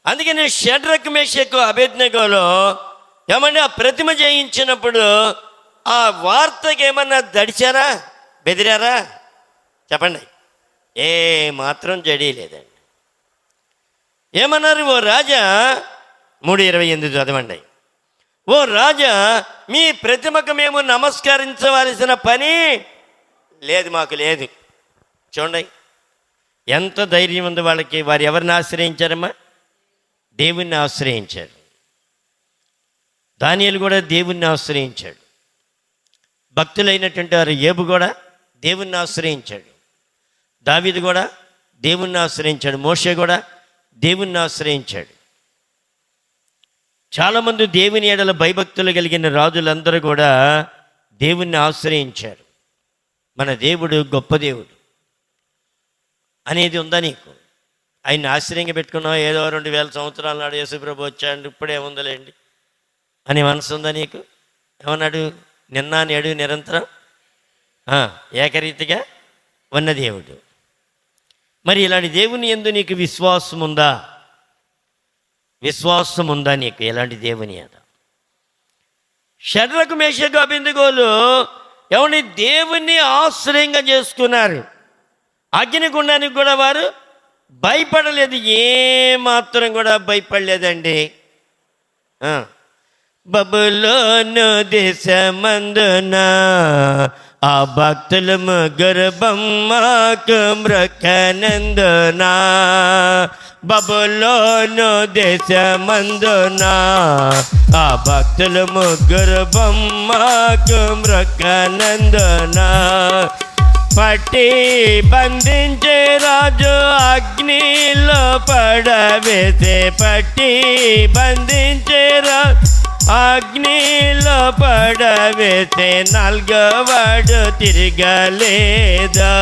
అందుకని షడ్రక్ మేషకు అబేద్నెగోలో ఏమన్నా ఆ ప్రతిమ జయించినప్పుడు ఆ వార్తకి ఏమన్నా దడిచారా, బెదిరారా? చెప్పండి. ఏ మాత్రం జడీలేదండి. ఏమన్నారు? ఓ రాజా, 3:28 చదవండి. ఓ రాజా, మీ ప్రతిమకు మేము నమస్కరించవలసిన పని లేదు, మాకు లేదు. చూడండి ఎంత ధైర్యం ఉంది వాళ్ళకి. వారు ఎవరిని ఆశ్రయించారమ్మా? దేవుణ్ణి ఆశ్రయించారు. దానియేలు కూడా దేవుణ్ణి ఆశ్రయించాడు. భక్తులైనటువంటి వారు యోబు కూడా దేవుణ్ణి ఆశ్రయించాడు. దావీదు కూడా దేవుణ్ణి ఆశ్రయించాడు. మోషే కూడా దేవుణ్ణి ఆశ్రయించాడు. చాలామంది దేవుని ఎడల భయభక్తులు కలిగిన రాజులందరూ కూడా దేవుణ్ణి ఆశ్రయించారు. మన దేవుడు గొప్ప దేవుడు అనేది ఉందా నీకు? ఆయన్ని ఆశ్రయంగా పెట్టుకున్నావు. ఏదో 2000 సంవత్సరాల నాడు యేసుప్రభు వచ్చాడు, ఇప్పుడే ఉందలేండి అని మనసు ఉందా నీకు? ఏమన్నాడు? నిన్న నేడు నిరంతరం ఏకరీతిగా ఉన్న దేవుడు. మరి ఇలాంటి దేవుని యందు నీకు విశ్వాసం ఉందా? విశ్వాసం ఉందా నీకు ఎలాంటి దేవుని అద? షడ్రకు మేషకు అబేద్నెగోలు ఎవరిని దేవుణ్ణి ఆశ్రయంగా చేసుకున్నారు. అగ్నిగుండానికి కూడా వారు భయపడలేదు, ఏమాత్రం కూడా భయపడలేదండి. బబులోను దేశమందున ఆ భక్తులు ముగ్గురు బొమ్మకు మ్రొక్కనందున, బబులోను దేశమందున ఆ భక్తులు ముగ్గురు బొమ్మకు మ్రొక్కనందున, పట్టి బంధించే రాజు అగ్నిలో పడవేసే, పట్టి బంధించే రాజు అగ్నిలో పడవేసే, 4వ వాడు తిరగలేదా?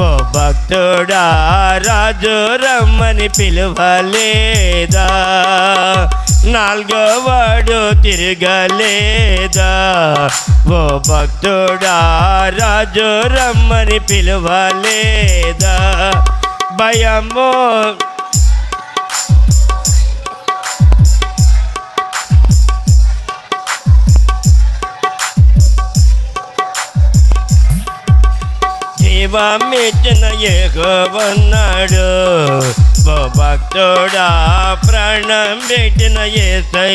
ఓ భక్తుడా, రాజు రమ్మని పిలువలేదా? 4వ వాడు తిరగలేదా? ఓ భక్తుడా, రాజు రమ్మని పిలువలేదా? భయమో జీవమిచ్చిన యెహోవన్నాడు, ఓ భక్తుడా, ప్రాణం పెట్టిన యేసై.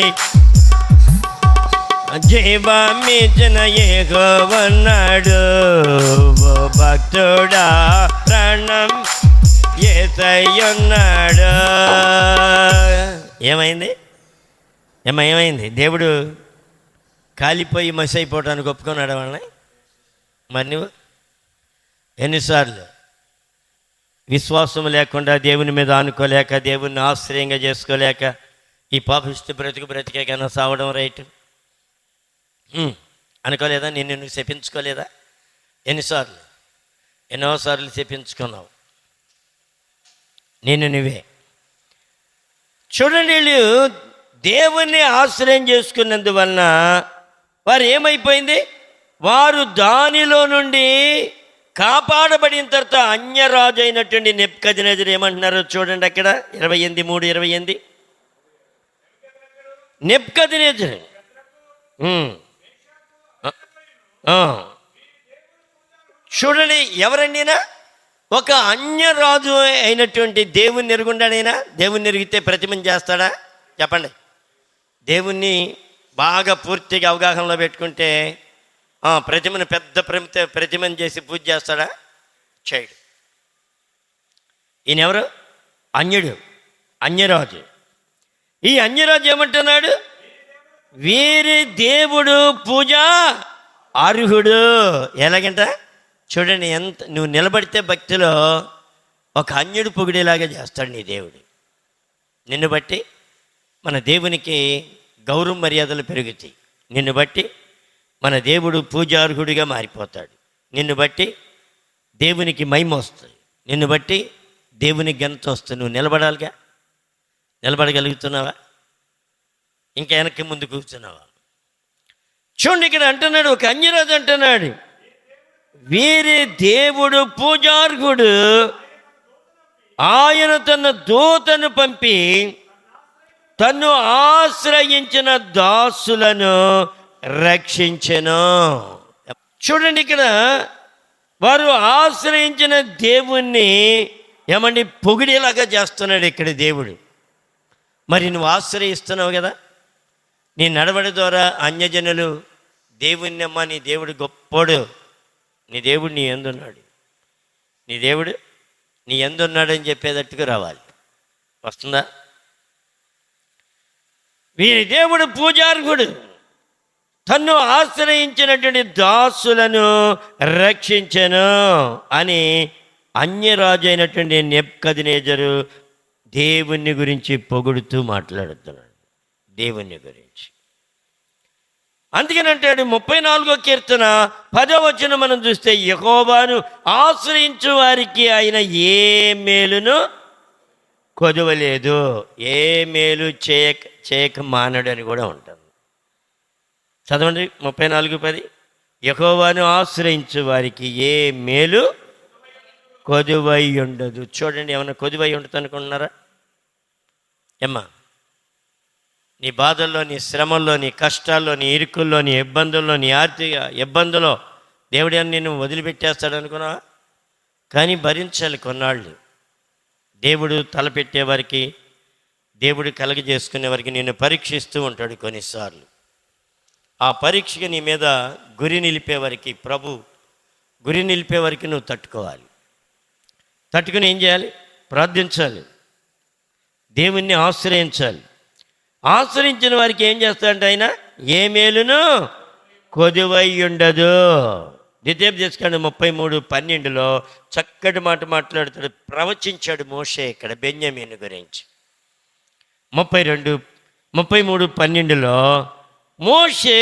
జీవమిచ్చిన యెహోవన్నాడు, ఓ భక్తుడా, ప్రాణం యేసై ఉన్నాడు. ఏమైంది? ఏమైంది? దేవుడు కాలిపోయి మసి అయిపోవటానికి ఒప్పుకున్నాడు వాళ్ళని. మరి నువ్వు ఎన్నిసార్లు విశ్వాసం లేకుండా, దేవుని మీద ఆనుకోలేక, దేవుణ్ణి ఆశ్రయంగా చేసుకోలేక ఈ పాపిష్టి బ్రతికే కన్నా సావడం రైట్ అనుకోలేదా? నిన్ను శపించుకోలేదా? ఎన్నిసార్లు? ఎన్నోసార్లు శపించుకున్నావు నిన్ను నువ్వే. చూడండి, వీళ్ళు దేవుణ్ణి ఆశ్రయం చేసుకున్నందువలన వారు ఏమైపోయింది? వారు దానిలో నుండి కాపాడబడిన తర్వాత అన్యరాజు అయినటువంటి నెబుకద్నెజరు ఏమంటున్నారో చూడండి అక్కడ 28:3-28. నెబుకద్నెజరు చూడండి, ఎవరండినా? ఒక అన్యరాజు అయినటువంటి దేవుణ్ణి ఎరుగుండాడైనా. దేవుణ్ణి ఎరిగితే ప్రతిమని చేస్తాడా? చెప్పండి. దేవుణ్ణి బాగా పూర్తిగా అవగాహనలో పెట్టుకుంటే ప్రతిమను పెద్ద ప్రతిమను చేసి పూజ చేస్తాడా? చేయడు. ఈయనెవరు? అన్యరాజు. ఈ అన్యరాజు ఏమంటున్నాడు? వీరి దేవుడు పూజ అర్హుడు. ఎలాగంట చూడండి, ఎంత నువ్వు నిలబడితే భక్తిలో ఒక అన్యుడు పొగిడేలాగా చేస్తాడు నీ దేవుడు. నిన్ను బట్టి మన దేవునికి గౌరవ మర్యాదలు పెరుగుతాయి. నిన్ను బట్టి మన దేవుడు పూజార్హుడిగా మారిపోతాడు. నిన్ను బట్టి దేవునికి మహిమ వస్తుంది. నిన్ను బట్టి దేవునికి ఘనత వస్తుంది. నువ్వు నిలబడాలిగా. నిలబడగలుగుతున్నావా? ఇంకా వెనక్కి ముందు కూర్చున్నావా? చూడండి, ఇక్కడ అంటున్నాడు, ఒక అన్యరాజు అంటున్నాడు, వీరి దేవుడు పూజార్హుడు, ఆయన తన దూతను పంపి తన్ను ఆశ్రయించిన దాసులను రక్షించెను. చూడండి, ఇక్కడ వారు ఆశ్రయించిన దేవుణ్ణి ఏమండి పొగిడేలాగా చేస్తున్నాడు ఇక్కడ దేవుడు. మరి నువ్వు ఆశ్రయిస్తున్నావు కదా, నీ నడవడి ద్వారా అన్యజనులు దేవుణ్ణి అమ్మ నీ దేవుడు గొప్పోడు, నీ దేవుడు నీ ఎందున్నాడు, నీ దేవుడు నీ ఎందున్నాడని చెప్పేటట్టుగా రావాలి. వస్తుందా? వీరి దేవుడు పూజార్హుడు, తన్ను ఆశ్రయించినటువంటి దాసులను రక్షించెను అని అన్యరాజు అయినటువంటి నెబుకద్నెజరు దేవుని గురించి పొగుడుతూ మాట్లాడుతున్నాడు. దేవుని గురించి అందుకనంటాడు 34వ కీర్తన 10వ వచనం మనం చూస్తే, యెహోవాను ఆశ్రయించు వారికి ఆయన ఏ మేలును కొదవలేదు, ఏ మేలు చేయక మానడు అని కూడా ఉంటుంది. చదవండి 34:10. యెహోవాను ఆశ్రయించు వారికి ఏ మేలు కొదువై ఉండదు. చూడండి, ఏమన్నా కొదువై ఉంటుంది అనుకుంటున్నారా? ఏమ్మా, నీ బాధల్లో, నీ శ్రమల్లో, నీ కష్టాల్లో, నీ ఇరుకుల్లో, నీ ఇబ్బందుల్లో, నీ ఆర్థిక ఇబ్బందులో దేవుడు అని నిన్ను వదిలిపెట్టేస్తాడు అనుకున్నావా? కానీ భరించాలి కొన్నాళ్ళు. దేవుడు తలపెట్టేవారికి, దేవుడు కలగజేసుకునే వారికి నిన్ను పరీక్షిస్తూ ఉంటాడు కొన్నిసార్లు. ఆ పరీక్షకి నీ మీద గురి నిలిపేవారికి, ప్రభు గురి నిలిపేవారికి నువ్వు తట్టుకోవాలి. తట్టుకుని ఏం చేయాలి? ప్రార్థించాలి, దేవుణ్ణి ఆశ్రయించాలి. ఆశ్రయించిన వారికి ఏం చేస్తాడంటే ఆయన ఏ మేలును కొదువై ఉండదు. ద్వితీయోపదేశకాండం 33:12 చక్కటి మాట మాట్లాడుతాడు, ప్రవచించాడు మోషే ఇక్కడ బెన్యామీను గురించి. 33:12 మోషే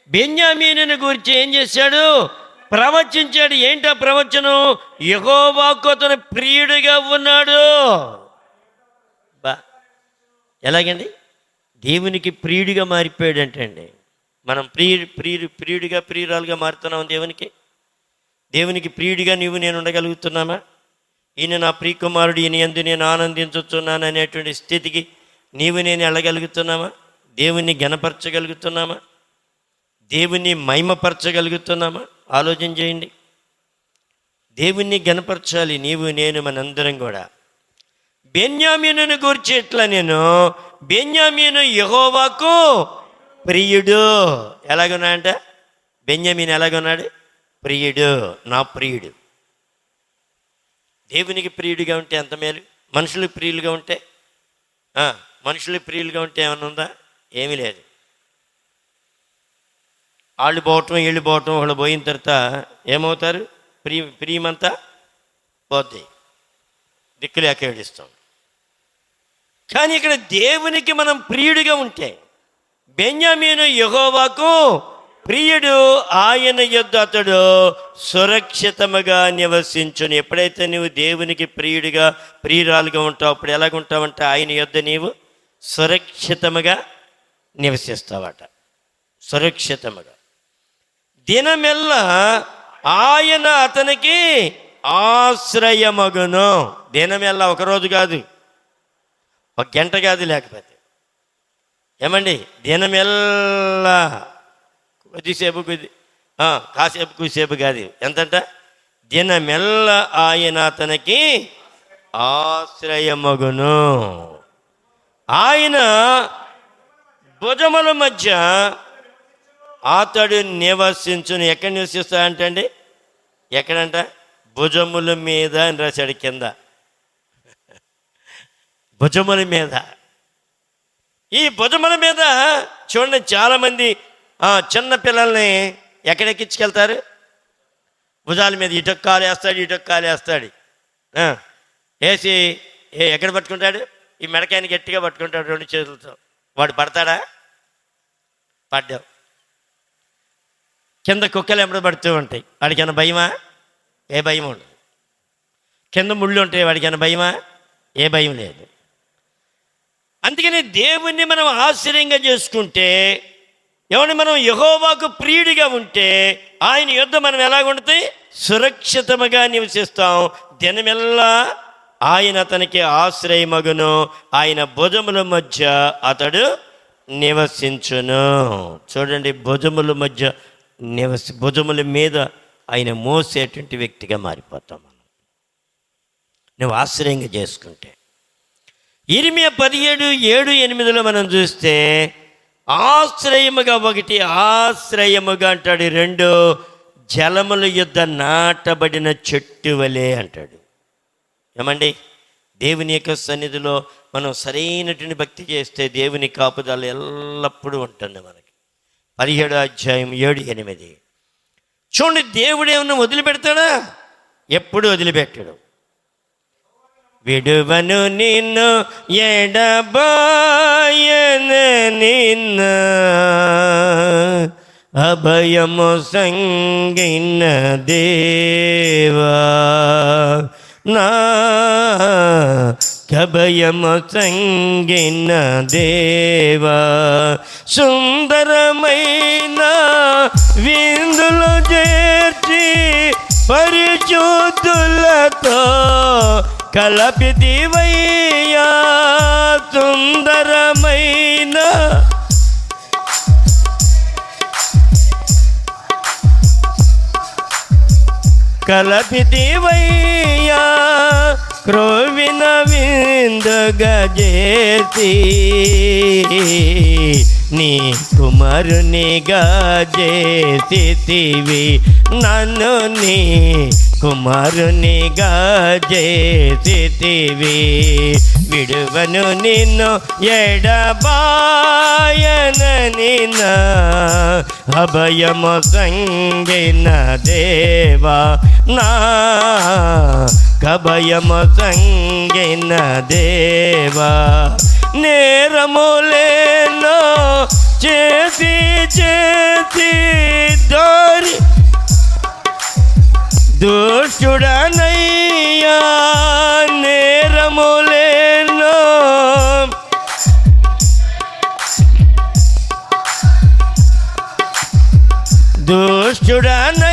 బెన్యామీనుని గురించి ఏం చేశాడు? ప్రవచించాడు. ఏంటా ప్రవచనం? యెహోవాకు అతను ప్రియుడిగా ఉన్నాడు. ఎలాగండి? దేవునికి ప్రియుడిగా మారిపోయాడంటండి. మనం ప్రియుడిగా ప్రియురాలుగా మారుతున్నాం దేవునికి. దేవునికి ప్రియుడిగా నీవు నేను ఉండగలుగుతున్నామా? ఈయన నా ప్రియకుమారుడు, ఈయన యందు నేను ఆనందించుతున్నాను అనేటువంటి స్థితికి నీవు నేను వెళ్ళగలుగుతున్నామా? దేవుణ్ణి ఘనపరచగలుగుతున్నామా? దేవుణ్ణి మహిమపరచగలుగుతున్నామా? ఆలోచన చేయండి. దేవుణ్ణి ఘనపరచాలి నీవు నేను, మనందరం కూడా. బెన్యామీనుని గురించి ఎట్లా? బెన్యామీను యెహోవాకు ప్రియుడు. ఎలాగున్నాడంట బెన్యామీను? ఎలాగున్నాడు? ప్రియుడు, నా ప్రియుడు. దేవునికి ప్రియుడిగా ఉంటే ఎంత మేలు. మనుషులకు ప్రియులుగా ఉంటే, మనుషులకు ప్రియులుగా ఉంటే ఏమన్నా ఉందా? ఏమీ లేదు. వాళ్ళు పోవటం వీళ్ళు పోవటం, వాళ్ళు పోయిన తర్వాత ఏమవుతారు? ప్రియమంతా పోద్ది, దిక్కులేక ఏడుస్తాం. కానీ ఇక్కడ దేవునికి మనం ప్రియుడిగా ఉంటే, బెన్యామీను యెహోవాకు ప్రియుడు, ఆయన యొద్ద అతడు సురక్షితముగా నివసించును. ఎప్పుడైతే నువ్వు దేవునికి ప్రియుడిగా ప్రియురాలుగా ఉంటావు, అప్పుడు ఎలాగుంటావంటే ఆయన యొద్ద నీవు సురక్షితముగా నివసిస్తావట. సురక్షితముగా దినమెల్లా ఆయన అతనికి ఆశ్రయమగును. దినమెల్లా, ఒకరోజు కాదు, ఒక గంట కాదు, లేకపోతే ఏమండి దినమెల్లా కొద్దిసేపు కాసేపు కూసేపు కాదు, ఎంతంట దినమెల్ల ఆయన అతనికి ఆశ్రయమగును. ఆయన భుజముల మధ్య అతడు నివసించును. ఎక్కడ నివసిస్తా అంటండి? ఎక్కడంట? భుజముల మీద అని రాశాడు కింద. భుజముల మీద. ఈ భుజముల మీద చూడండి, చాలామంది చిన్న పిల్లల్ని ఎక్కడెక్కించుకెళ్తారు? భుజాల మీద. ఇటొక్క కాలు వేస్తాడు, ఇటొక్క కాలు వేస్తాడు. వేసి ఎక్కడ పట్టుకుంటాడు? ఈ మెడకాయని గట్టిగా పట్టుకుంటాడు 2 చేతులతో. వాడు పడతాడా? పడ్డావు. కింద కుక్కలు ఎప్పుడు పడుతూ ఉంటాయి, వాడికైనా భయమా? ఏ భయం ఉండదు. కింద ముళ్ళు ఉంటాయి, వాడికైనా భయమా? ఏ భయం లేదు. అందుకని దేవుణ్ణి మనం ఆశ్చర్యంగా చేసుకుంటే, ఏమని మనం యెహోవాకు ప్రియుడిగా ఉంటే, ఆయన యొద్ద మనం ఎలాగుంటే సురక్షితముగా నివసిస్తాం. దినమెల్లా ఆయన అతనికి ఆశ్రయమగును, ఆయన భుజముల మధ్య అతడు నివసించును. చూడండి, భుజముల మధ్య భుజముల మీద ఆయన మోసేటువంటి వ్యక్తిగా మారిపోతాం మనం, నువ్వు ఆశ్రయంగా చేసుకుంటే. ఇర్మియా 17:7-8 మనం చూస్తే ఆశ్రయముగా ఒకటి, ఆశ్రయముగా అంటాడు. 2 జలముల యొద్ద నాటబడిన చెట్టు వలె అంటాడు. ఏమండి, దేవుని యొక్క సన్నిధిలో మనం సరైనటువంటి భక్తి చేస్తే దేవుని కాపుదల ఎల్లప్పుడూ ఉంటుంది మనకి. 17:7-8 చూడండి, దేవుడు ఏమన్నా వదిలిపెడతాడా? ఎప్పుడు వదిలిపెట్టాడు. విడువను నిన్ను ఎడబాయను నిన్ను, అభయము సంగిన దేవా నా, అభయము సంగిన దేవా. సుందరమైన విందులు చేర్చి పరిశుద్ధులతో కలపితివయ్యా. సుందరమైన కలపితివయ్యా, క్రోవిన విందుగా చేసి నీ కుమారునిగా చేసితివి నన్ను, నీ కుమారునిగా చేసితివి. విడువను నిన్ను ఎడబాయనని నా, అభయము సంగిన దేవా నా, అభయము సంగిన దేవా. నేరములేనో చేసి చేసి దారి దుష్టుడనయ్యా, నేరములేనో దుష్టుడనయ్యా,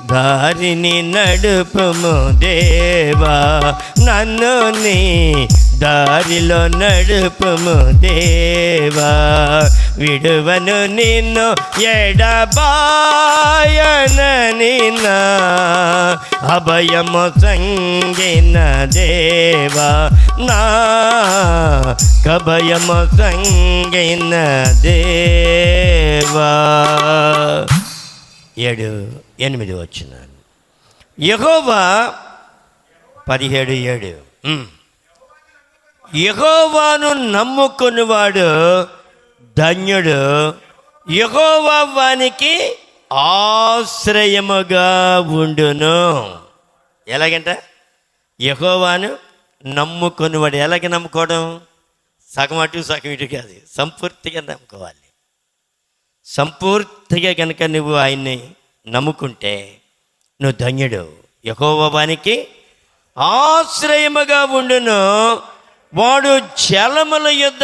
దారిని నడుపుము దేవా నన్ను, నీ దారిలో నడుపుము దేవా. విడువను నిన్ను ఎడబాయనని నా, అభయము సంగిన దేవా నా, అభయము సంగిన దేవా. 7-8 వచ్చినాను. యెహోవా 17:7 యెహోవాను నమ్ముకునివాడు ధన్యుడు, యెహోవా వానికి ఆశ్రయముగా ఉండును. ఎలాగంట? యెహోవాను నమ్ముకునివాడు. ఎలాగ నమ్ముకోవడం? సగం అటు సగం ఇటు కాదు, సంపూర్తిగా నమ్ముకోవాలి. సంపూర్తిగా కనుక నువ్వు ఆయన్ని నమ్ముకుంటే నువ్వు ధన్యుడు. యెహోవా వానికి ఆశ్రయముగా ఉండును, వాడు జలముల యొద్ద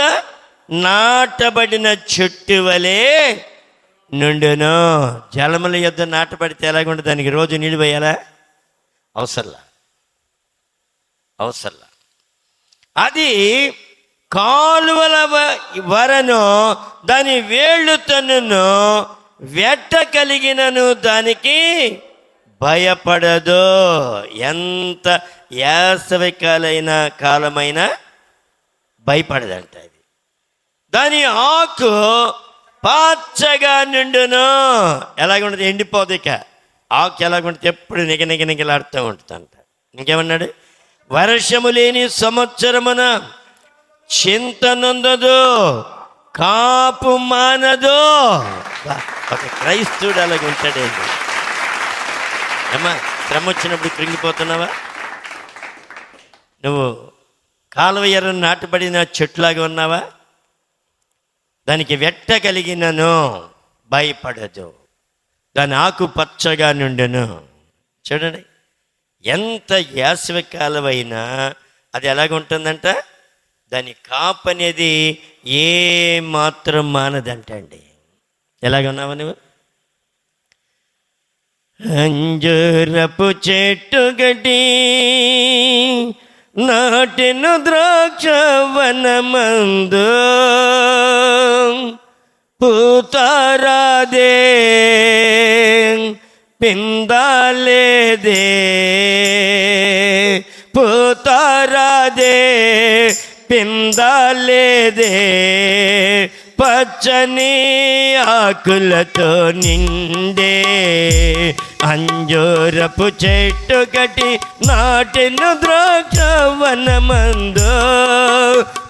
నాటబడిన చెట్టు వలె నుండును. జలముల యొద్ద నాటబడితే ఎలాగుంటుంది? దానికి రోజు నీళ్ళు పోయాలా? అవసరంలా. అది కాలువల వరను దాని వేళ్ళు తన్నును, వెట్ట కలిగినను దానికి భయపడదు. ఎంత యాసవికాలైన కాలమైనా భయపడదంట. అది దాని ఆకు పచ్చగా నిండును. ఎలాగుంటుంది? ఎండిపోదు. ఇక ఆకు ఎలాగుంటుంది? ఎప్పుడు నిగనిగలాడుతూ ఉంటుందంట. ఇంకేమన్నాడు? వర్షము లేని సంవత్సరమున చింత నొందదు, కాపు మానదు. ఒక క్రైస్తవుడు అలాగ ఉంటాడేంటి? అమ్మా, శ్రమ వచ్చినప్పుడు కృంగిపోతున్నావా? నువ్వు కాలువ ఎర్ర నాటబడిన చెట్లాగా ఉన్నావా? దానికి వెట్ట కలిగినను భయపడదు, దాని ఆకు పచ్చగా నుండును. చూడండి, ఎంత యాసవికాలమైనా అది ఎలాగుంటుందంట? దాని కాపు అనేది ఏ మాత్రం మానదంటండి. ఎలాగున్నావు నువ్వు? అంజూరపు చెట్టు గటి నాటిన ద్రాక్షవనమందు పూతారాదే పిందాలేదే, పూతారాదే పిందాలేదే, పచ్చని ఆకులతో నిండే అంజూరపు చెట్టు కట్టి నాటిన ద్రాక్షవనమందు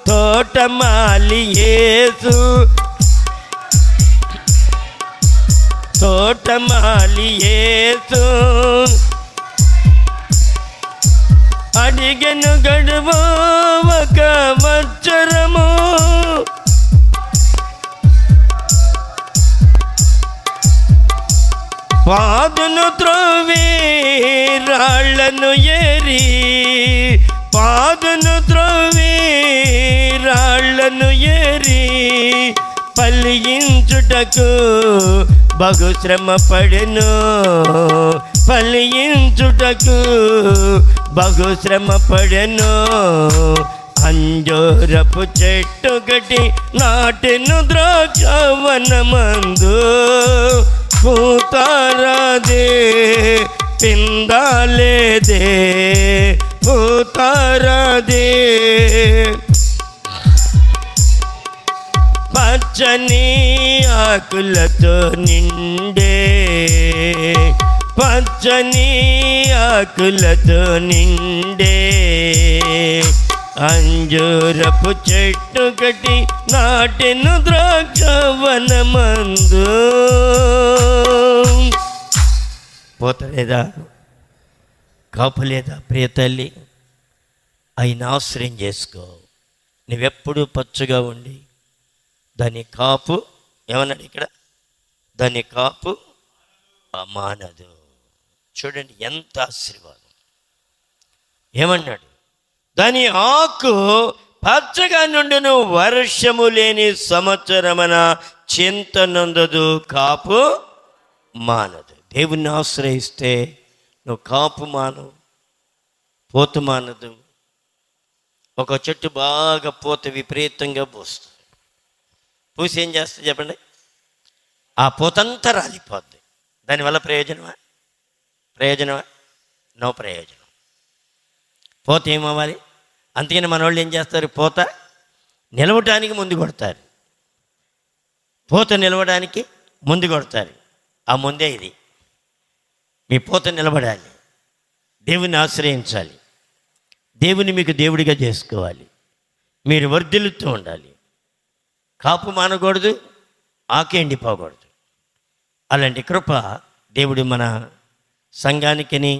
తోటమాలి యేసు, తోటమాలి యేసు అడిగెను గడువు ఒక వచ్చరము, పాదును త్రోవి రాళ్లను ఏరి, పాదును త్రోవి రాళ్లను ఏరి ఫలించుటకు బహుశ్రమ పడెను, ఫలించుటకు బహుశ్రమ పడెను. అంజూరపు చెట్టు గటి నాటెను ద్రాక్షవనమందు పూతారాదే పిందాలేదే, పూతారాదే పచ్చని ఆకులతో నిండే, పచ్చని ఆకులతో నిండే అంజూరపు చెట్టు కట్టి నాటెను ద్రాక్షవనమందు. పోతలేదా, కాపు లేదా ప్రియ తల్లి? ఆయన ఆశ్రయం చేసుకో. నువ్వెప్పుడు పచ్చగా ఉండి దాని కాపు ఏమన్నాడు ఇక్కడ? దాని కాపు మానదు. చూడండి ఎంత ఆశీర్వాదం. ఏమన్నాడు? దాని ఆకు పచ్చగా నుండును, వర్షము లేని సంవత్సరమున చింత నొందదు, కాపు మానదు. దేవుణ్ణి ఆశ్రయిస్తే నువ్వు కాపు మానవు, పూత మానదు. ఒక చెట్టు బాగా పూత విపరీతంగా పూస్తుంది. పూసి ఏం చేస్తుంది చెప్పండి? ఆ పూతంతా రాలిపోద్ది. దానివల్ల ప్రయోజనమా? ప్రయోజనమా? నో ప్రయోజనం. పూత ఏమవ్వాలి? అందుకని మన వాళ్ళు ఏం చేస్తారు? పూత నిలవటానికి ముందు కొడతారు, పూత నిలవడానికి ముందు కొడతారు. ఆ ముందే ఇది. మీ పూత నిలబడాలి, దేవుని ఆశ్రయించాలి, దేవుని మీకు దేవుడిగా చేసుకోవాలి, మీరు వర్ధిల్లుతూ ఉండాలి. కాపు మానకూడదు, ఆకు ఎండిపోకూడదు. అలాంటి కృప దేవుడు మన సంఘానికిని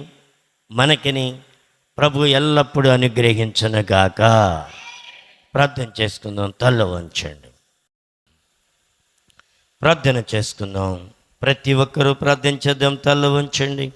మనకిని ప్రభు ఎల్లప్పుడూ అనుగ్రహించునుగాక. ప్రార్థన చేసుకుందాం. తల్ల వంచండి, ప్రార్థన చేసుకుందాం. ప్రతి ఒక్కరూ ప్రార్థన చేద్దాం. తల్ల వంచండి.